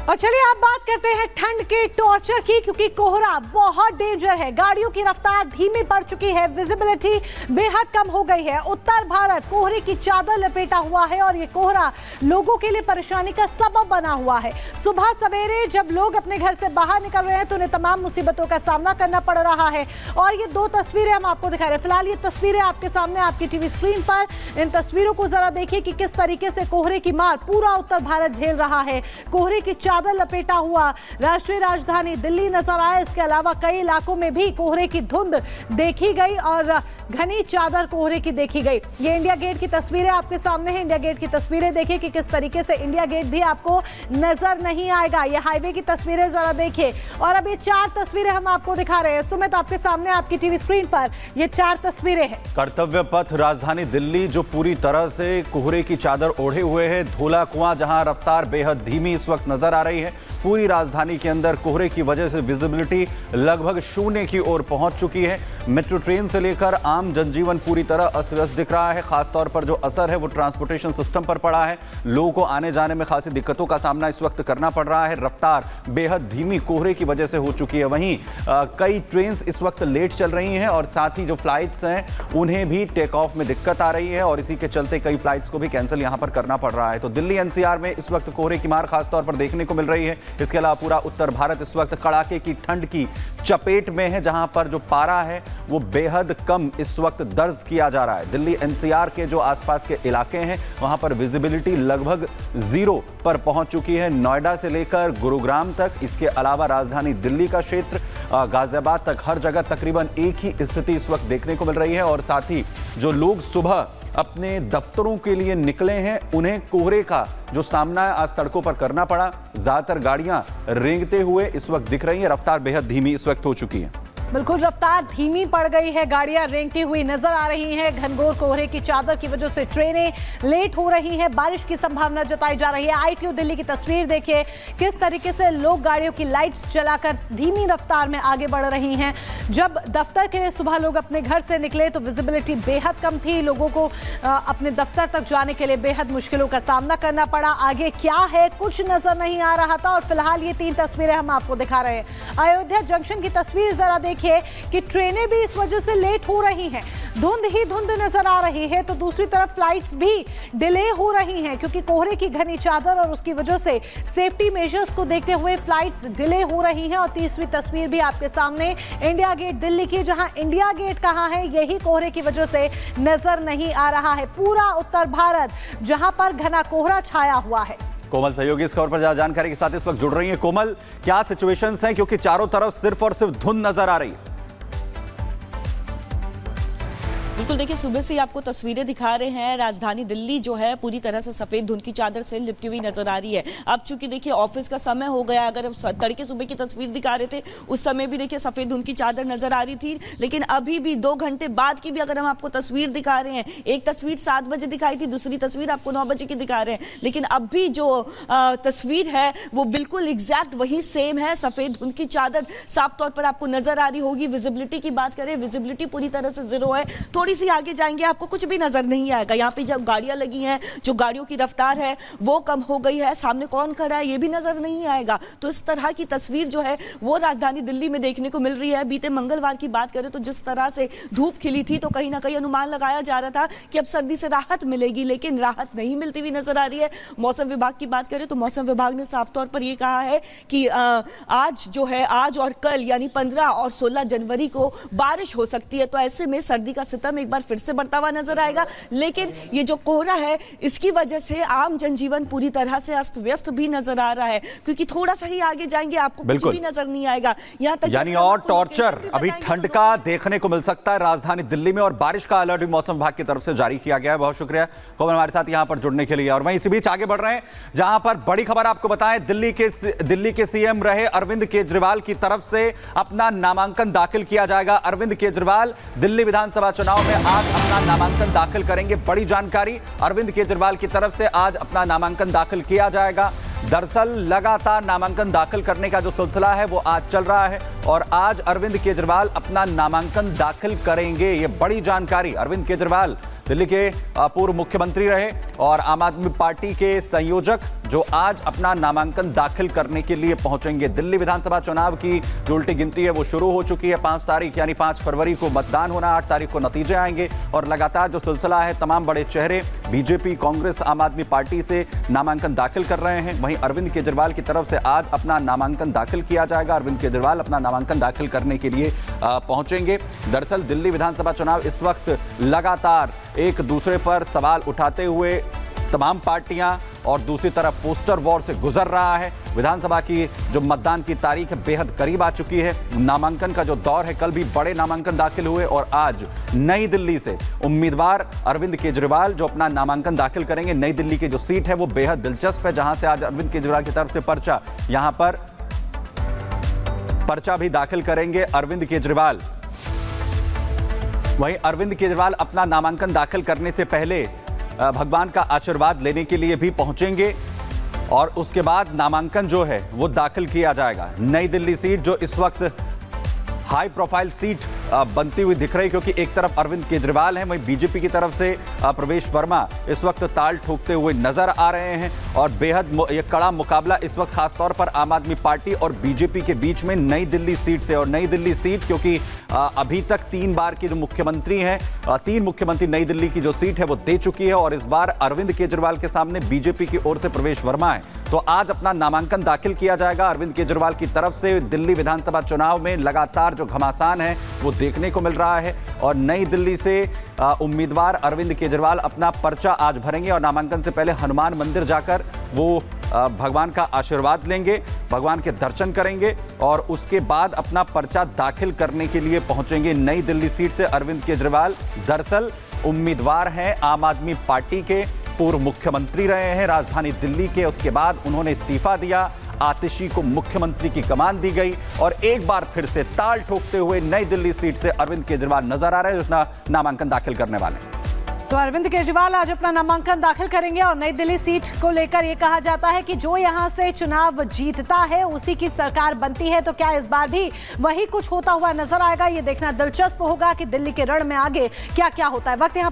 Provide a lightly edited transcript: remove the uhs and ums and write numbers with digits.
और चलिए आप बात करते हैं ठंड के टॉर्चर की, क्योंकि कोहरा बहुत डेंजर है। गाड़ियों की रफ्तार धीमी पड़ चुकी है, विजिबिलिटी बेहद कम हो गई है। उत्तर भारत कोहरे की चादर लपेटा हुआ है और ये कोहरा लोगों के लिए परेशानी का सबब बना हुआ है। सुबह सवेरे जब लोग अपने घर से बाहर निकल रहे हैं तो उन्हें तमाम मुसीबतों का सामना करना पड़ रहा है। और ये दो तस्वीरें हम आपको दिखा रहे हैं। फिलहाल ये तस्वीरें आपके सामने आपकी टीवी स्क्रीन पर। इन तस्वीरों को जरा देखिए कि किस तरीके से कोहरे की मार पूरा उत्तर भारत झेल रहा है। कोहरे की चादर लपेटा हुआ राष्ट्रीय राजधानी दिल्ली नजर आया। इसके अलावा कई इलाकों में भी कोहरे की धुंध देखी गई और घनी चादर कोहरे की देखी गई। ये इंडिया गेट की तस्वीरें आपके सामने है। इंडिया गेट की तस्वीरें देखिए कि किस तरीके से इंडिया गेट भी आपको नजर नहीं आएगा। ये हाईवे की तस्वीरें जरा देखिए। और अब ये चार तस्वीरें हम आपको दिखा रहे हैं। सुमित, आपके सामने आपकी टीवी स्क्रीन पर ये चार तस्वीरें हैं। कर्तव्य पथ राजधानी दिल्ली जो पूरी तरह से कोहरे की चादर ओढ़े हुए है। धोला कुआं जहां रफ्तार बेहद धीमी इस वक्त नजर आ रही है। पूरी राजधानी के अंदर कोहरे की वजह से विजिबिलिटी लगभग शून्य की ओर पहुंच चुकी है। मेट्रो ट्रेन से लेकर आम जनजीवन पूरी तरह अस्त व्यस्त दिख रहा है। खासतौर पर जो असर है वो ट्रांसपोर्टेशन सिस्टम पर पड़ा है। लोगों को आने जाने में खासी दिक्कतों का सामना इस वक्त करना पड़ रहा है। रफ्तार बेहद धीमी कोहरे की वजह से हो चुकी है। वहीं कई ट्रेन इस वक्त लेट चल रही हैं और साथ ही जो फ्लाइट्स हैं उन्हें भी टेक ऑफ में दिक्कत आ रही है और इसी के चलते कई फ्लाइट्स को भी कैंसिल यहां पर करना पड़ रहा है। तो दिल्ली एनसीआर में इस वक्त कोहरे की मार खासतौर पर देखने को मिल रही है। इसके अलावा पूरा उत्तर भारत इस वक्त कड़ाके की ठंड की चपेट में है, जहां पर जो पारा है वो बेहद कम इस वक्त दर्ज किया जा रहा है। दिल्ली एनसीआर के जो आसपास के इलाके हैं वहां पर विजिबिलिटी लगभग 0 पर पहुंच चुकी है। नोएडा से लेकर गुरुग्राम तक, इसके अलावा राजधानी दिल्ली का क्षेत्र गाजियाबाद तक, हर जगह तकरीबन एक ही स्थिति इस वक्त देखने को मिल रही है। और साथ ही जो लोग सुबह अपने दफ्तरों के लिए निकले हैं उन्हें कोहरे का जो सामना है आज सड़कों पर करना पड़ा। ज्यादातर गाड़ियां रेंगते हुए इस वक्त दिख रही हैं। रफ्तार बेहद धीमी इस वक्त हो चुकी है। बिल्कुल, रफ्तार धीमी पड़ गई है, गाड़ियां रेंगती हुई नजर आ रही हैं। घनघोर कोहरे की चादर की वजह से ट्रेनें लेट हो रही हैं। बारिश की संभावना जताई जा रही है। आईटीओ दिल्ली की तस्वीर देखिए किस तरीके से लोग गाड़ियों की लाइट्स जलाकर धीमी रफ्तार में आगे बढ़ रही हैं। जब दफ्तर के लिए सुबह लोग अपने घर से निकले तो विजिबिलिटी बेहद कम थी। लोगों को अपने दफ्तर तक जाने के लिए बेहद मुश्किलों का सामना करना पड़ा। आगे क्या है कुछ नजर नहीं आ रहा था। और फिलहाल ये 3 तस्वीरें हम आपको दिखा रहे हैं। अयोध्या जंक्शन की तस्वीर जरा देखिए कि ट्रेनें भी इस वजह से लेट हो रही हैं। धुंध ही धुंध नजर आ रही है। तो दूसरी तरफ फ्लाइट्स भी डिले हो रही हैं क्योंकि कोहरे की घनी चादर और उसकी वजह से सेफ्टी मेजर्स को देखते हुए फ्लाइट्स डिले हो रही हैं। और तीसरी तस्वीर भी आपके सामने इंडिया गेट दिल्ली की, जहां इंडिया गेट कहां है यही कोहरे की वजह से नजर नहीं आ रहा है। पूरा उत्तर भारत जहां पर घना कोहरा छाया हुआ है। कोमल सहयोगी इस खबर पर जानकारी के साथ इस वक्त जुड़ रही है। कोमल, क्या सिचुएशंस हैं, क्योंकि चारों तरफ सिर्फ और सिर्फ धुंध नजर आ रही है। बिल्कुल, देखिए सुबह से आपको तस्वीरें दिखा रहे हैं। राजधानी दिल्ली जो है पूरी तरह से सफेद धुंध की चादर से लिपटी हुई नजर आ रही है। अब चूंकि देखिए ऑफिस का समय हो गया, अगर हम तड़के सुबह की तस्वीर दिखा रहे थे उस समय भी देखिए सफेद धुंध की चादर नजर आ रही थी। लेकिन अभी भी 2 घंटे बाद की भी अगर हम आपको तस्वीर दिखा रहे हैं, एक तस्वीर 7 बजे दिखाई थी, दूसरी तस्वीर आपको 9 बजे की दिखा रहे हैं, लेकिन अब भी जो तस्वीर है वो बिल्कुल एग्जैक्ट वही सेम है। सफेद धुंध की चादर साफ तौर पर आपको नजर आ रही होगी। विजिबिलिटी की बात करें, विजिबिलिटी पूरी तरह से 0 है। थोड़ी सी आगे जाएंगे आपको कुछ भी नजर नहीं आएगा। यहाँ पे जो गाड़ियां लगी हैं, जो गाड़ियों की रफ्तार है वो कम हो गई है। सामने कौन खड़ा है ये भी नजर नहीं आएगा। तो इस तरह की तस्वीर जो है वो राजधानी दिल्ली में देखने को मिल रही है। बीते मंगलवार की बात करें तो जिस तरह से धूप खिली थी तो कहीं ना कहीं अनुमान लगाया जा रहा था कि अब सर्दी से राहत मिलेगी, लेकिन राहत नहीं मिलती हुई नजर आ रही है। मौसम विभाग की बात करें तो मौसम विभाग ने साफ तौर पर यह कहा है कि आज जो है, आज और कल यानी 15 और 16 जनवरी को बारिश हो सकती है। तो ऐसे में सर्दी का सितम एक बार फिर से बढ़ता हुआ नजर आएगा। लेकिन ये जो कोहरा है इसकी वजह से आम जनजीवन पूरी तरह से अस्त व्यस्त भी नजर आ रहा है, क्योंकि थोड़ा सा ही आगे जाएंगे आपको कुछ भी नजर नहीं आएगा। यहाँ तक यानी और टॉर्चर अभी ठंड का देखने को मिल सकता है राजधानी दिल्ली में। और बारिश का अलर्ट भी मौसम विभाग की तरफ से जारी किया गया है। बहुत शुक्रिया कोमल हमारे साथ यहां पर जुड़ने के लिए। और वहीं इसी बीच आगे बढ़ रहे हैं जहां पर बड़ी खबर आपको बताएं, दिल्ली के सीएम रहे अरविंद केजरीवाल की तरफ से अपना नामांकन दाखिल किया जाएगा। अरविंद केजरीवाल दिल्ली विधानसभा चुनाव में आज अपना नामांकन दाखिल करेंगे। बड़ी जानकारी, अरविंद केजरीवाल की तरफ से आज अपना नामांकन दाखिल किया जाएगा। दरअसल लगातार नामांकन दाखिल करने का जो सिलसिला है वो आज चल रहा है और आज अरविंद केजरीवाल अपना नामांकन दाखिल करेंगे। ये बड़ी जानकारी। अरविंद केजरीवाल दिल्ली के पूर्व मुख्यमंत्री रहे और आम आदमी पार्टी के संयोजक जो आज अपना नामांकन दाखिल करने के लिए पहुंचेंगे। दिल्ली विधानसभा चुनाव की जो उल्टी गिनती है वो शुरू हो चुकी है। 5 तारीख यानी 5 फरवरी को मतदान होना, 8 तारीख को नतीजे आएंगे और लगातार जो सिलसिला है, तमाम बड़े चेहरे बीजेपी, कांग्रेस, आम आदमी पार्टी से नामांकन दाखिल कर रहे हैं। वहीं अरविंद केजरीवाल की तरफ से आज अपना नामांकन दाखिल किया जाएगा। अरविंद केजरीवाल अपना नामांकन दाखिल करने के लिए पहुंचेंगे। दरअसल दिल्ली विधानसभा चुनाव इस वक्त लगातार एक दूसरे पर सवाल उठाते हुए तमाम पार्टियां और दूसरी तरफ पोस्टर वॉर से गुजर रहा है। विधानसभा की जो मतदान की तारीख है बेहद करीब आ चुकी है। नामांकन का जो दौर है, कल भी बड़े नामांकन दाखिल हुए और आज नई दिल्ली से उम्मीदवार अरविंद केजरीवाल जो अपना नामांकन दाखिल करेंगे। नई दिल्ली की जो सीट है वो बेहद दिलचस्प है, जहां से आज अरविंद केजरीवाल की तरफ से पर्चा यहां पर पर्चा भी दाखिल करेंगे अरविंद केजरीवाल। वहीं अरविंद केजरीवाल अपना नामांकन दाखिल करने से पहले भगवान का आशीर्वाद लेने के लिए भी पहुंचेंगे और उसके बाद नामांकन जो है वो दाखिल किया जाएगा। नई दिल्ली सीट जो इस वक्त हाई प्रोफाइल सीट बनती हुई दिख रही, क्योंकि एक तरफ अरविंद केजरीवाल हैं, वहीं बीजेपी की तरफ से प्रवेश वर्मा इस वक्त ताल ठोकते हुए नजर आ रहे हैं और बेहद ये कड़ा मुकाबला इस वक्त खासतौर पर आम आदमी पार्टी और बीजेपी के बीच में नई दिल्ली सीट से। और नई दिल्ली सीट क्योंकि अभी तक 3 बार की जो मुख्यमंत्री हैं, 3 मुख्यमंत्री नई दिल्ली की जो सीट है वो दे चुकी है और इस बार अरविंद केजरीवाल के सामने बीजेपी की ओर से प्रवेश वर्मा है। तो आज अपना नामांकन दाखिल किया जाएगा अरविंद केजरीवाल की तरफ से। दिल्ली विधानसभा चुनाव में लगातार जो घमासान है वो देखने को मिल रहा है और नई दिल्ली से उम्मीदवार अरविंद केजरीवाल अपना पर्चा आज भरेंगे और नामांकन से पहले हनुमान मंदिर जाकर वो भगवान का आशीर्वाद लेंगे, भगवान के दर्शन करेंगे और उसके बाद अपना पर्चा दाखिल करने के लिए पहुंचेंगे। नई दिल्ली सीट से अरविंद केजरीवाल दरअसल उम्मीदवार हैं आम आदमी पार्टी के, पूर्व मुख्यमंत्री रहे हैं राजधानी दिल्ली के। उसके बाद उन्होंने इस्तीफा दिया, आतिशी को मुख्यमंत्री की कमान दी गई और एक बार फिर से ताल ठोकते हुए नई दिल्ली सीट से अरविंद केजरीवाल नजर आ रहे हैं, जो नामांकन दाखिल करने वाले हैं। तो अरविंद केजरीवाल आज अपना नामांकन दाखिल करेंगे और नई दिल्ली सीट को लेकर यह कहा जाता है कि जो यहां से चुनाव जीतता है उसी की सरकार बनती है। तो क्या इस बार भी वही कुछ होता हुआ नजर आएगा? ये देखना दिलचस्प होगा कि दिल्ली के रण में आगे क्या क्या होता है। वक्त यहां